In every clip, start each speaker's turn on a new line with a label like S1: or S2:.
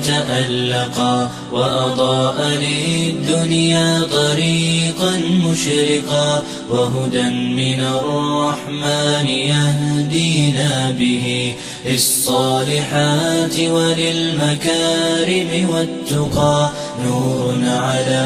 S1: تألقا وأضاء للدنيا طريقا مشرقا وهدى من الرحمن يهدينا به للصالحات وللمكارم والتقى نور على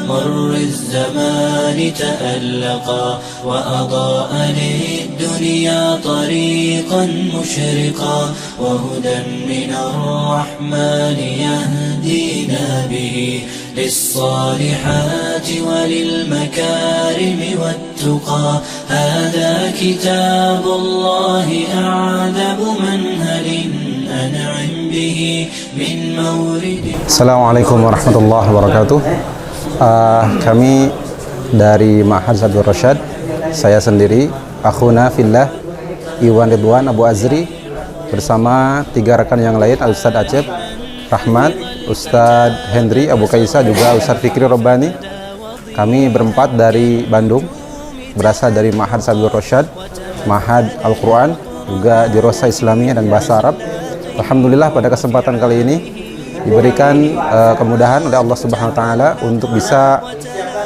S1: مر الزمان تألقا وأضاء للدنيا طريقا مشرقا وهدى من الرحمن يهدينا به للصالحات وللمكارم والتقى هذا كتاب الله أعذب منهل أنعم به من مورد.
S2: Assalamualaikum warahmatullahi wabarakatuh. Kami dari Ma'had Sadur Rasyad, saya sendiri, akhuna fillah Iwan Ridwan Abu Azri, bersama 3 rekan yang lain, Ustadz Acep Rahmat, Ustadz Hendri Abu Kaisa, juga Ustadz Fikri Robbani. Kami berempat dari Bandung, berasal dari Ma'had Sadur Rasyad, Ma'had Al-Quran, juga di Rosa Islamiyah dan Bahasa Arab. Alhamdulillah pada kesempatan kali ini diberikan kemudahan oleh Allah Subhanahu wa taala untuk bisa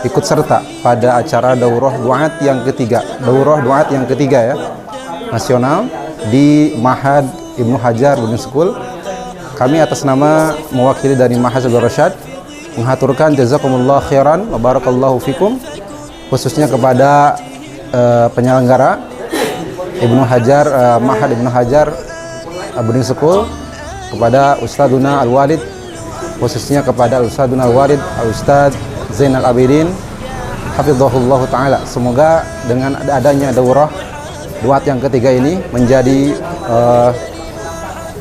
S2: ikut serta pada acara Daurah Duat yang ketiga. Daurah Duat yang ketiga ya, nasional di Ma'had Ibnu Hajar Boarding School. Kami atas nama mewakili dari Ma'had Sadur Rasyad mengaturkan jazakumullah khairan wa barakallahu fikum, khususnya kepada penyelenggara Ibnu Hajar, Ma'had Ibnu Hajar Boarding School, kepada Ustadzuna Al-Walid, khususnya kepada Ustadzuna Al-Walid Ustadz Zainal Abidin hafizahullah ta'ala. Semoga dengan adanya daurah duat yang ketiga ini menjadi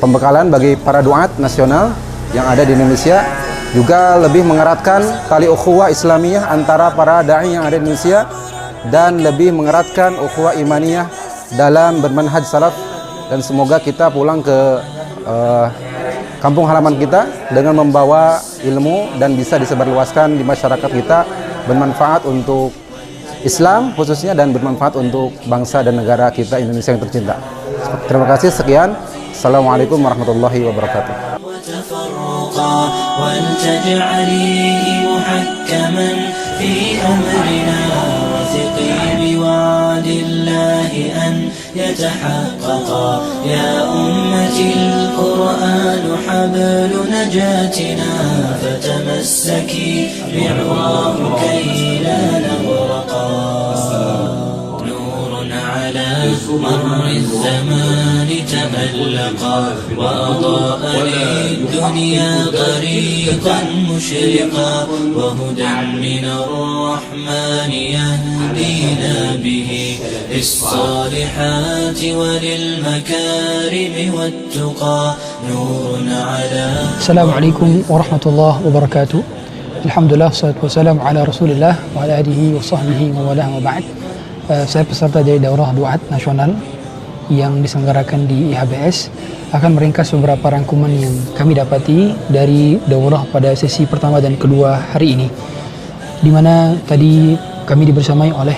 S2: pembekalan bagi para duat nasional yang ada di Indonesia, juga lebih mengeratkan tali ukhuwah Islamiyah antara para da'i yang ada di Indonesia, dan lebih mengeratkan ukhuwah imaniyah dalam bermanhaj salaf. Dan semoga kita pulang ke kampung halaman kita dengan membawa ilmu dan bisa disebarluaskan di masyarakat kita, bermanfaat untuk Islam khususnya dan bermanfaat untuk bangsa dan negara kita Indonesia yang tercinta. Terima kasih, sekian. Assalamualaikum warahmatullahi wabarakatuh.
S1: يتحققا يا أمتي القرآن حبل نجاتنا فتمسكي بعواه كي لا نغرقا نور على مر الزمان تألقا وأضاء للدنيا طريقا مشرقا وهدى من الرحمن يهدينا به للصالحات وللمكارم والتقى نور على.
S3: Assalamualaikum warahmatullahi wabarakatuh. Alhamdulillah, wassalatu wassalamu ala Rasulillah wa ala alihi wa sahbihi wa walah wa ba'd. Saya peserta dari Daurah Duat Nasional yang diselenggarakan di IHBS, akan meringkas beberapa rangkuman yang kami dapati dari daurah pada sesi pertama dan kedua hari ini, di mana tadi kami dibersamai oleh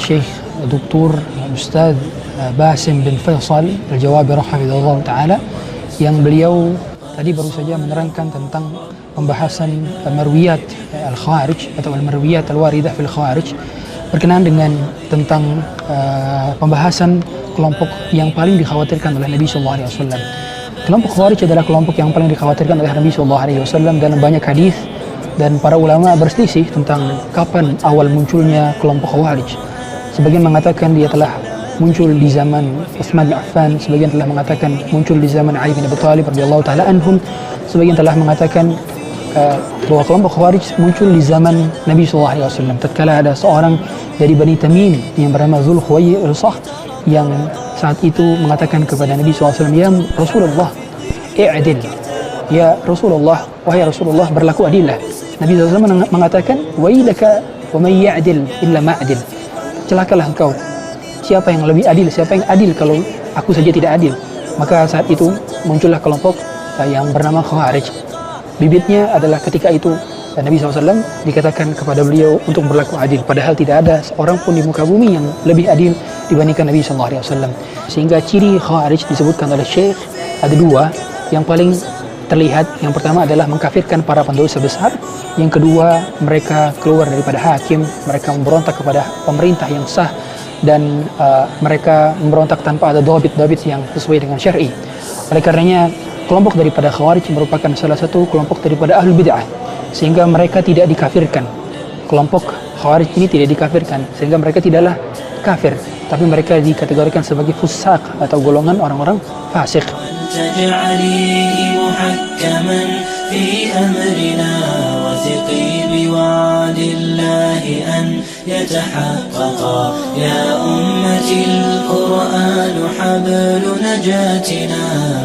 S3: Syekh Dr. Ustaz Basim bin Faisal Al-Jawabi rahimahullah ta'ala, yang beliau tadi baru saja menerangkan tentang pembahasan marwiyat al-kharij atau al-marwiyat al-waridah fil kharij, berkenaan dengan tentang pembahasan kelompok yang paling dikhawatirkan oleh Nabi SAW. Kelompok Khawarij adalah kelompok yang paling dikhawatirkan oleh Nabi SAW dalam banyak hadis, dan para ulama berselisih tentang kapan awal munculnya kelompok Khawarij. Sebagian mengatakan dia telah muncul di zaman Utsman bin Affan, sebagian telah mengatakan muncul di zaman Ali bin Abi Thalib radhiyallahu taala anhum, sebagian telah mengatakan bahwa kelompok Khawarij muncul di zaman Nabi SAW tatkala ada seorang dari Bani Tamim yang bernama Dzul Khuwaisah yang saat itu mengatakan kepada Nabi SAW, ya Rasulullah, i'adil, ya Rasulullah, wahai Rasulullah, berlaku adillah. Nabi SAW mengatakan, wailaka wa may ya'dil illa ma'adil, celakalah engkau, siapa yang lebih adil, siapa yang adil kalau aku saja tidak adil. Maka saat itu muncullah kelompok yang bernama Khawarij. Bibitnya adalah ketika itu Nabi SAW dikatakan kepada beliau untuk berlaku adil, padahal tidak ada seorang pun di muka bumi yang lebih adil dibandingkan Nabi SAW. Sehingga ciri Khawarij disebutkan oleh Syekh ada dua. Yang paling terlihat. Yang pertama adalah mengkafirkan para pendosa besar. Yang kedua, mereka keluar daripada hakim, mereka memberontak kepada pemerintah yang sah, dan mereka memberontak tanpa ada dhabit-dhabit yang sesuai dengan syar'i. Oleh karenanya, kelompok daripada Khawarij merupakan salah satu kelompok daripada Ahlul Bid'ah, sehingga mereka tidak dikafirkan. Kelompok Khawarij ini tidak dikafirkan, sehingga mereka tidaklah kafir, tapi mereka dikategorikan sebagai fusaq atau golongan orang-orang fasik.
S1: تجعليه محكما في أمرنا وثقي بوعد الله أن يتحققا يا أمتي القرآن حبل نجاتنا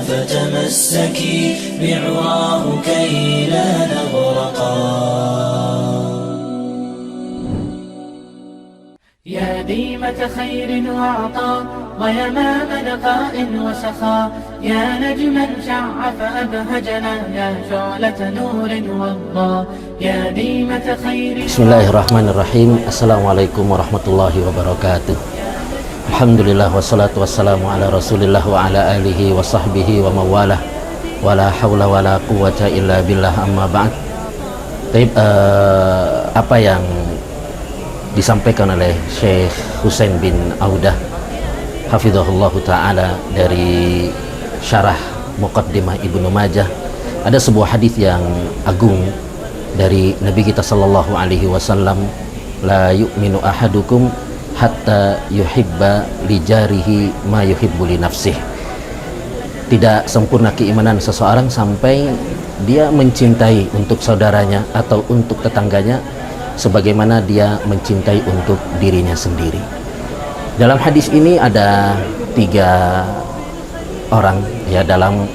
S1: فتمسكي بعراه كي لا نغرقا يا ديمة خير وعطاء ويمام نقاء وسخاء يا نجما شع فأبهجنا يا شعلة نور وضاء يا ديمة خير.
S4: Bismillahirrahmanirrahim. Assalamualaikum warahmatullahi wabarakatuh. Alhamdulillah wassalatu wassalamu ala rasulillah wa ala alihi wa sahbihi wa mawalah wa la hawla wa la quwwata illa billah amma ba'd. Apa yang disampaikan oleh Syekh Husain bin Audah hafizahullahu ta'ala dari syarah Muqaddimah Ibnu Majah, ada sebuah hadis yang agung dari Nabi kita sallallahu alaihi wasallam, la yu'minu ahadukum hatta yuhibba li jarihi ma yuhibbu li nafsih. Tidak sempurna keimanan seseorang sampai dia mencintai untuk saudaranya atau untuk tetangganya sebagaimana dia mencintai untuk dirinya sendiri. Dalam hadis ini ada 3 orang ya dalam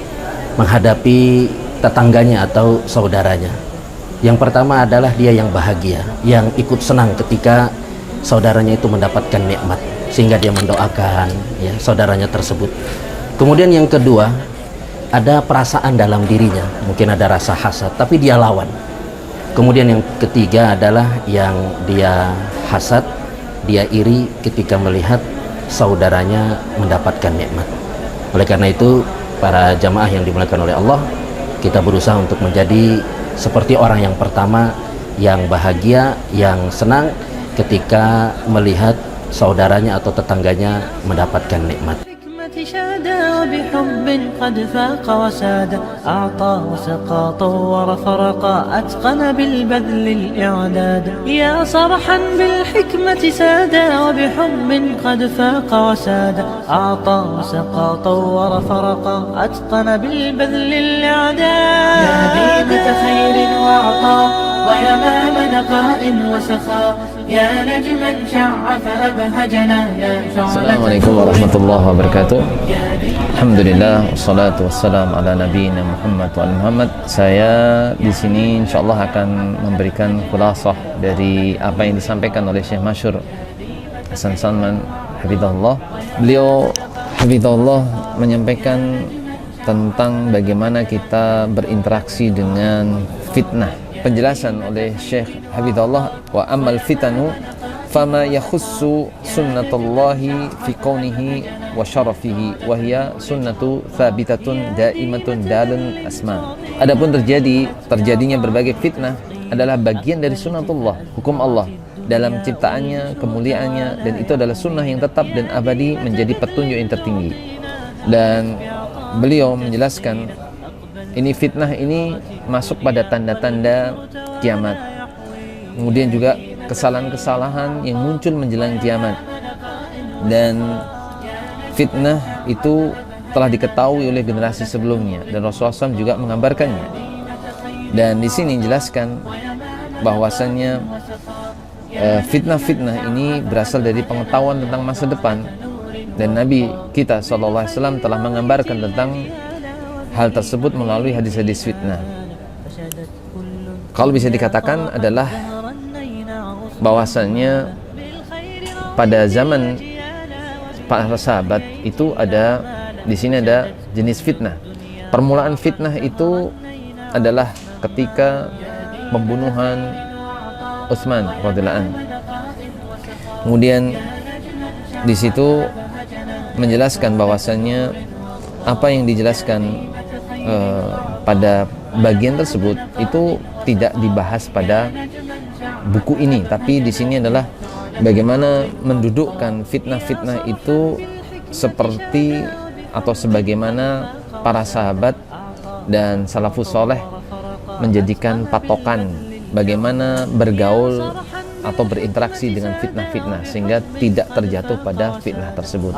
S4: menghadapi tetangganya atau saudaranya. Yang pertama adalah dia yang bahagia, yang ikut senang ketika saudaranya itu mendapatkan nikmat, sehingga dia mendoakan ya saudaranya tersebut. Kemudian yang kedua, ada perasaan dalam dirinya, mungkin ada rasa hasad, tapi dia lawan. Kemudian yang ketiga adalah yang dia hasad, dia iri ketika melihat saudaranya mendapatkan nikmat. Oleh karena itu, para jamaah yang dimuliakan oleh Allah, kita berusaha untuk menjadi seperti orang yang pertama, yang bahagia, yang senang ketika melihat saudaranya atau tetangganya mendapatkan nikmat.
S1: شادا وبحب قد فاق وساد أعطى وسقى طور فرقا أتقن بالبذل الإعداد يا صرحا بالحكمة سادا وبحب قد فاق وساد أعطى وسقى طور فرقا أتقن بالبذل الإعداد يا ديمة خير وعطاء ويمام نقاء وسخاء يا نجما شع فأبهجنا يا شعلة.
S5: Assalamualaikum warahmatullahi wabarakatuh. Alhamdulillah wassalatu wassalam ala nabiyina Muhammad wa ala Muhammad. Saya di sini insyaallah akan memberikan khulasah dari apa yang disampaikan oleh Syekh Masyhur Hasan Salman hafizahullah. Beliau hafizahullah menyampaikan tentang bagaimana kita berinteraksi dengan fitnah. Penjelasan oleh Syekh hafizahullah, wa ammal fitanu fama yakhussu sunnatullahi fi kaunihi wa syarafihi wa hiya sunnatu thabitatun daimatun dalun asma. Adapun terjadinya berbagai fitnah adalah bagian dari sunnatullah, hukum Allah dalam ciptaannya, kemuliaannya, dan itu adalah sunnah yang tetap dan abadi menjadi petunjuk yang tertinggi. Dan beliau menjelaskan ini fitnah ini masuk pada tanda-tanda kiamat. Kemudian juga kesalahan-kesalahan yang muncul menjelang kiamat. Dan fitnah itu telah diketahui oleh generasi sebelumnya dan Rasulullah SAW juga menggambarkannya. Dan di sini dijelaskan bahwasannya fitnah-fitnah ini berasal dari pengetahuan tentang masa depan, dan Nabi kita SAW telah menggambarkan tentang hal tersebut melalui hadis-hadis fitnah. Kalau bisa dikatakan adalah bahwasannya pada zaman para sahabat itu ada di sini ada jenis fitnah. Permulaan fitnah itu adalah ketika pembunuhan Utsman radhiyallahu anhu. Kemudian di situ menjelaskan bahwasannya apa yang dijelaskan pada bagian tersebut itu tidak dibahas pada buku ini, tapi di sini adalah bagaimana mendudukkan fitnah-fitnah itu seperti atau sebagaimana para sahabat dan salafus soleh menjadikan patokan bagaimana bergaul atau berinteraksi dengan fitnah-fitnah sehingga tidak terjatuh pada fitnah tersebut.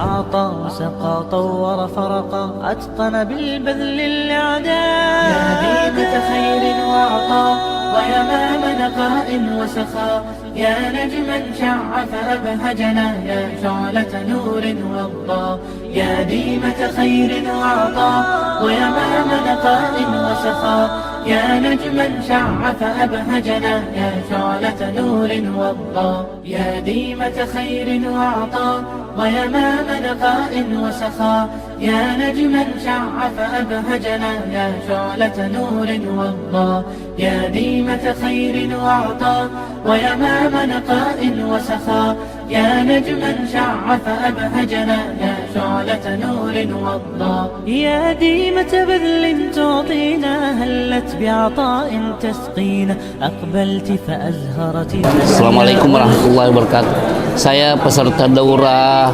S1: ويمام نقاء وسخاء يا نجما شع فأبهجنا يا شعلة نور وضاء يا ديمة خير وعطاء ويمام نقاء وسخاء يا نجما شع فأبهجنا يا شعلة نور وضاء يا ديمة خير وعطاء ويمام نقاء وسخاء يا نجما شع فأبهجنا يا شعلة نور وضاء يا ديمة خير وعطاء ويمام نقاء وسخاء يا نجما شع فأبهجنا يا شعلة نور وضاء يا ديمة بذل تعطينا هلت بعطاء تسقينا أقبلت فأزهرت.
S6: Assalamualaikum warahmatullahi wabarakatuh. Saya peserta daurah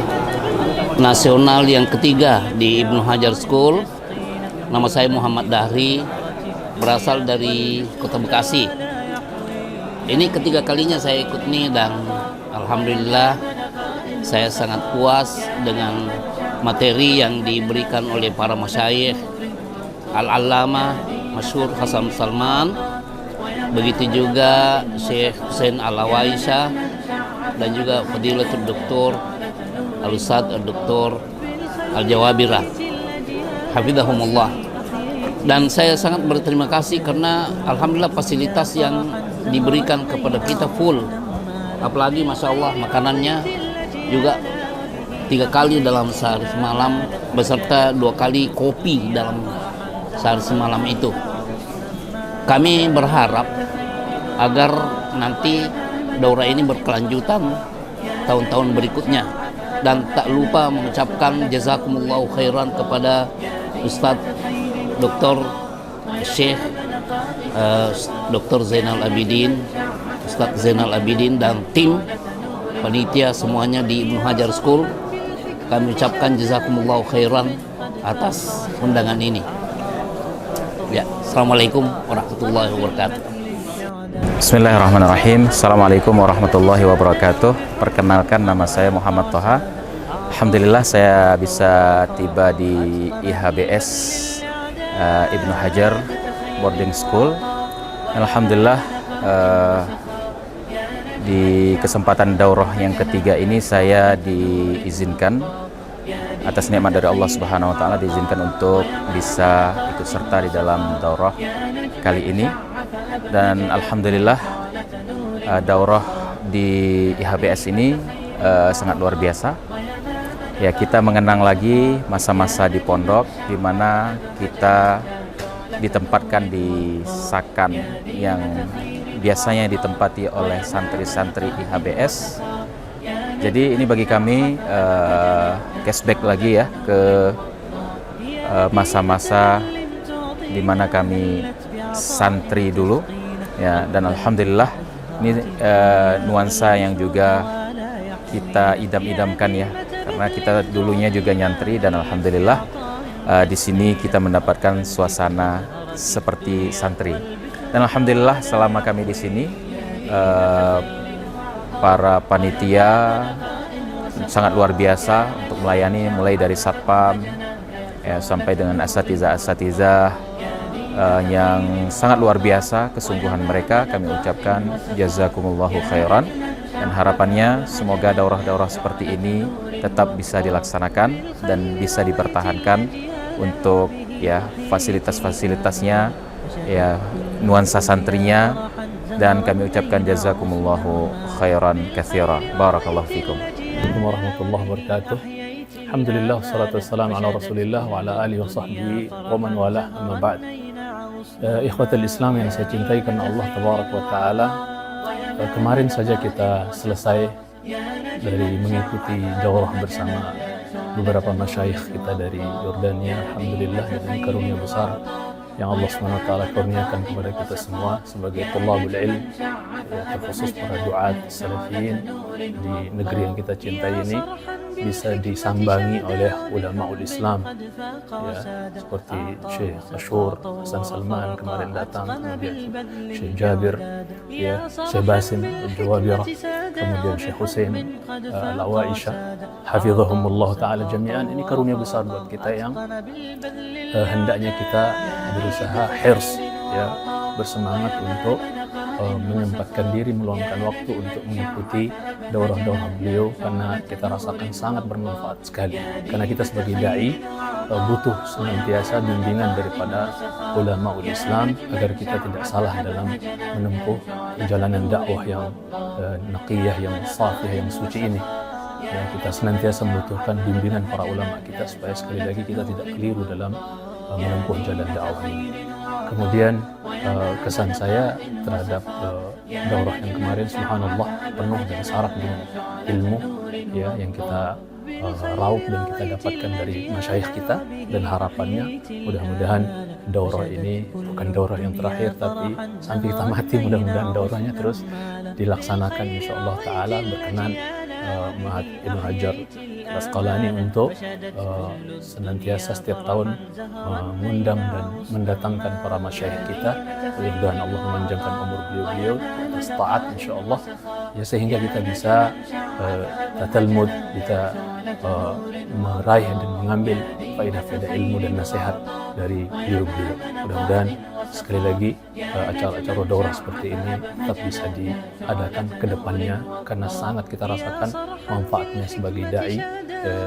S6: nasional yang ketiga di Ibnu Hajar School. Nama saya Muhammad Dahri, berasal dari Kota Bekasi. Ini ketiga kalinya saya ikut nih dan alhamdulillah saya sangat puas dengan materi yang diberikan oleh para masyayikh Al-Allamah Masyhur Hasan Salman, begitu juga Syekh Hussein Al-Awaisyah dan juga Fadilatul Doktor Al-Ustadz Doktor Al-Jawabirah hafizahumullah. Dan saya sangat berterima kasih karena alhamdulillah fasilitas yang diberikan kepada kita full, apalagi masya Allah makanannya juga 3 kali dalam sehari semalam beserta 2 kali kopi dalam sehari semalam itu. Kami berharap agar nanti daurah ini berkelanjutan tahun-tahun berikutnya, dan tak lupa mengucapkan jazakumullahu khairan kepada Ustadz Dr. Syekh Dr. Zainal Abidin, Ustadz Zainal Abidin dan tim panitia semuanya di Ibnu Hajar School. Kami ucapkan jazakumullahu khairan atas undangan ini. Ya, Assalamualaikum warahmatullahi wabarakatuh.
S2: Bismillahirrahmanirrahim. Assalamualaikum warahmatullahi wabarakatuh. Perkenalkan, nama saya Muhammad Toha. Alhamdulillah saya bisa tiba di IHBS Ibnu Hajar Boarding School. Alhamdulillah di kesempatan daurah yang ketiga ini saya diizinkan atas nikmat dari Allah Subhanahu wa taala, diizinkan untuk bisa ikut serta di dalam daurah kali ini. Dan alhamdulillah daurah di IHBS ini sangat luar biasa. Ya, kita mengenang lagi masa-masa di pondok di mana kita ditempatkan di sakan yang biasanya ditempati oleh santri-santri IHBS. Jadi ini bagi kami cashback lagi ya ke masa-masa di mana kami santri dulu ya, dan alhamdulillah ini nuansa yang juga kita idam-idamkan ya, karena kita dulunya juga nyantri dan alhamdulillah di sini kita mendapatkan suasana seperti santri. Dan alhamdulillah selama kami di sini para panitia sangat luar biasa untuk melayani, mulai dari satpam ya, sampai dengan asatidzah yang sangat luar biasa kesungguhan mereka. Kami ucapkan jazakumullahu khairan, dan harapannya semoga daurah-daurah seperti ini tetap bisa dilaksanakan dan bisa dipertahankan untuk ya fasilitas-fasilitasnya ya, nuansa santrinya, dan kami ucapkan jazakumullahu khairan katsira. Barakallahu fikum.
S7: Assalamualaikum warahmatullahi wabarakatuh. Alhamdulillah wassalatu wassalamu ala Rasulillah wa ala alihi wa sahbihi wa man walah, amma ba'd. Ikhwatul Islam yang saya cintai karena Allah tabaraka wa taala, kemarin saja kita selesai dari mengikuti daurah bersama beberapa masyayikh kita dari Yordania. Alhamdulillah dengan karunia besar yang Allah SWT kurniakan kepada kita semua sebagai thalabul ilm, terkhusus para duat salafiyin di negeri yang kita cintai ini, bisa disambangi oleh ulama Islam, ya, seperti Syekh Masyhur Hasan Salman kemarin datang, kemudian Syekh Jabir, ya, Syekh Basim Al-Jawabirah, kemudian Syekh Hussein Al-Awaisha, hafizahumullah ta'ala jami'an. Ini karunia besar buat kita yang hendaknya kita berusaha hirs, ya, bersemangat untuk menyempatkan diri, meluangkan waktu untuk mengikuti daurah-daurah beliau, karena kita rasakan sangat bermanfaat sekali. Karena kita sebagai dai butuh senantiasa bimbingan daripada ulama Islam agar kita tidak salah dalam menempuh perjalanan dakwah yang naqiyah, yang safiyah, yang suci ini. Ya, kita senantiasa membutuhkan bimbingan para ulama kita supaya sekali lagi kita tidak keliru dalam menempuh jalan dakwah ini. Kemudian kesan saya terhadap daurah yang kemarin, subhanallah, penuh dan syarat dengan ilmu, ya, yang kita raup dan kita dapatkan dari masyayikh kita, dan harapannya mudah-mudahan daurah ini bukan daurah yang terakhir, tapi sampai kita mati mudah-mudahan daurahnya terus dilaksanakan insyaallah taala, berkenan Ma'had Ibnu Hajar Al-Asqalani untuk senantiasa setiap tahun mengundang dan mendatangkan para masyayikh kita. Mudah-mudahan Allah memanjangkan umur beliau atas taat insyaallah, ya, sehingga kita bisa tatalmud, kita meraih dan mengambil faedah-faedah ilmu dan nasihat dari beliau-beliau. Mudah-mudahan sekali lagi acara-acara daurah seperti ini tetap bisa diadakan ke depannya, karena sangat kita rasakan manfaatnya sebagai dai,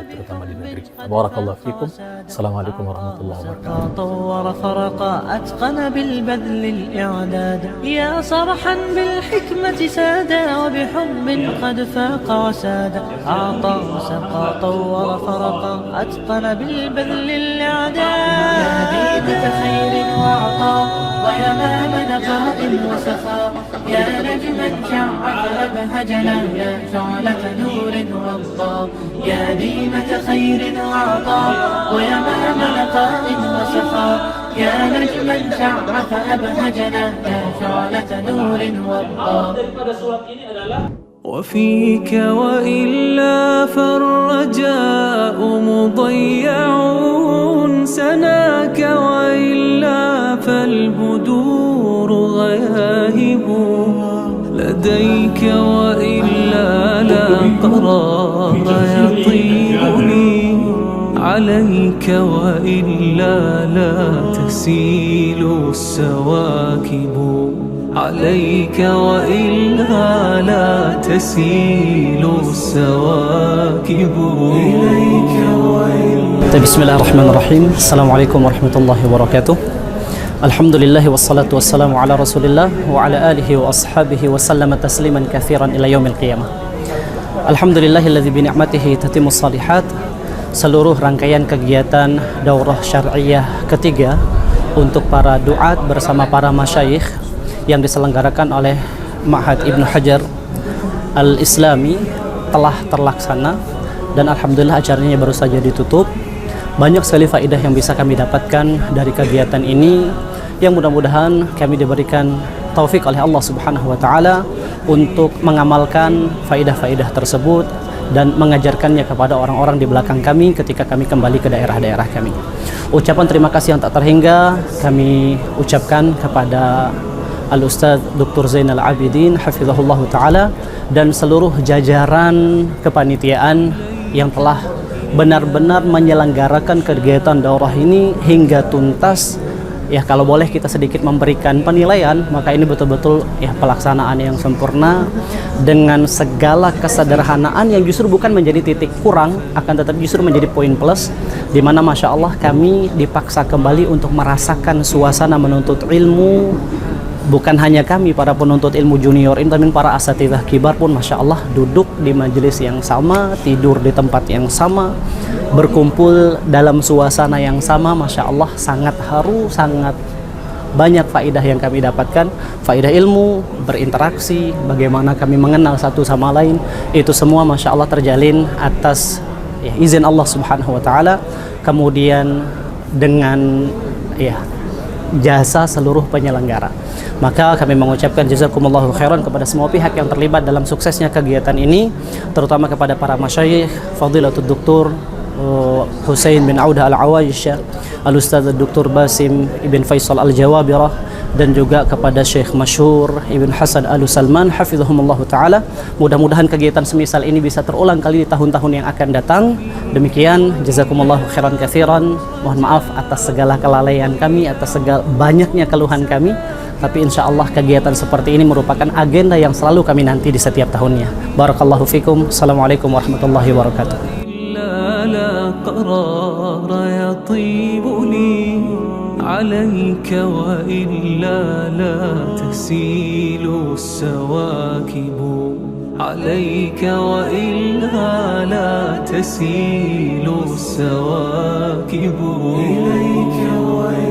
S7: terutama di negeri kita. Barakallahu fikum. Assalamualaikum warahmatullahi wabarakatuh.
S1: طور فرق أتقن بالبذل الإعداد يا صرحا بالحكمة سادا وبحب قد فاق وساد أعطى وسقى طور فرق أتقن بالبذل الإعداد يا ديدة خير وعطاء ويمام نقاء وسخاء يا نجما شع فأبهجنا يا شعلة نور وضاء يا ديمة خير وعطاء ويمام نقاء وسخاء يا نجما شع فأبهجنا يا شعلة نور وضاء.
S8: وفيك وإلا فالرجاء مضيع سناك وإلا فالبدور غياهب لديك وإلا لا قرار يطيبني عليك وإلا لا تسيل السواكب عليك وإلا لا تسيل السواكب إليك وإلا.
S9: بسم الله الرحمن الرحيم. Assalamualaikum warahmatullahi wabarakatuh. Alhamdulillah wassalatu wassalamu ala rasulillah wa ala alihi wa ashabihi wa sallama tasliman kathiran ila yaumil qiyamah. Alhamdulillahilladzi bi ni'matihi tatimmus shalihat. Seluruh rangkaian kegiatan daurah syar'iyah ketiga untuk para duat bersama para masyayikh yang diselenggarakan oleh Ma'had Ibnu Hajar Al-Islami telah terlaksana, dan alhamdulillah acaranya baru saja ditutup. Banyak sekali faedah yang bisa kami dapatkan dari kegiatan ini, yang mudah-mudahan kami diberikan taufik oleh Allah Subhanahu wa taala untuk mengamalkan faedah-faedah tersebut dan mengajarkannya kepada orang-orang di belakang kami ketika kami kembali ke daerah-daerah kami. Ucapan terima kasih yang tak terhingga kami ucapkan kepada Al-Ustaz Dr. Zainal Abidin hafizahullah ta'ala dan seluruh jajaran kepanitiaan yang telah benar-benar menyelenggarakan kegiatan daurah ini hingga tuntas. Ya, kalau boleh kita sedikit memberikan penilaian, maka ini betul-betul ya pelaksanaan yang sempurna dengan segala kesederhanaan yang justru bukan menjadi titik kurang, akan tetapi justru menjadi poin plus, di mana masya Allah kami dipaksa kembali untuk merasakan suasana menuntut ilmu. Bukan hanya kami para penuntut ilmu junior ini, tapi para asatidzah kibar pun masya Allah duduk di majelis yang sama, tidur di tempat yang sama, berkumpul dalam suasana yang sama. Masya Allah sangat haru, sangat banyak faedah yang kami dapatkan, faedah ilmu, berinteraksi, bagaimana kami mengenal satu sama lain, itu semua masya Allah terjalin atas ya, izin Allah Subhanahu wa taala. Kemudian dengan ya jasa seluruh penyelenggara. Maka kami mengucapkan jazakumullahu khairan kepada semua pihak yang terlibat dalam suksesnya kegiatan ini, terutama kepada para masyayikh, Fadilatul Duktur Husain bin Audah Al-Awaish, Al-Ustaz Dr. Basim Ibn Faisal Al-Jawabirah, dan juga kepada Syekh Masyur Ibn Hasan Al-Salman hafizahumullah ta'ala. Mudah-mudahan kegiatan semisal ini bisa terulang kali di tahun-tahun yang akan datang. Demikian, jazakumullahu khairan katsiran. Mohon maaf atas segala kelalaian kami, atas segala banyaknya keluhan kami, tapi insya Allah kegiatan seperti ini merupakan agenda yang selalu kami nanti di setiap tahunnya. Barakallahu fikum. Assalamualaikum warahmatullahi wabarakatuh.
S8: لا قرار يطيب لي عليك وإلا لا تسيل السواكب عليك وإلا لا تسيل السواكب إليك وإلا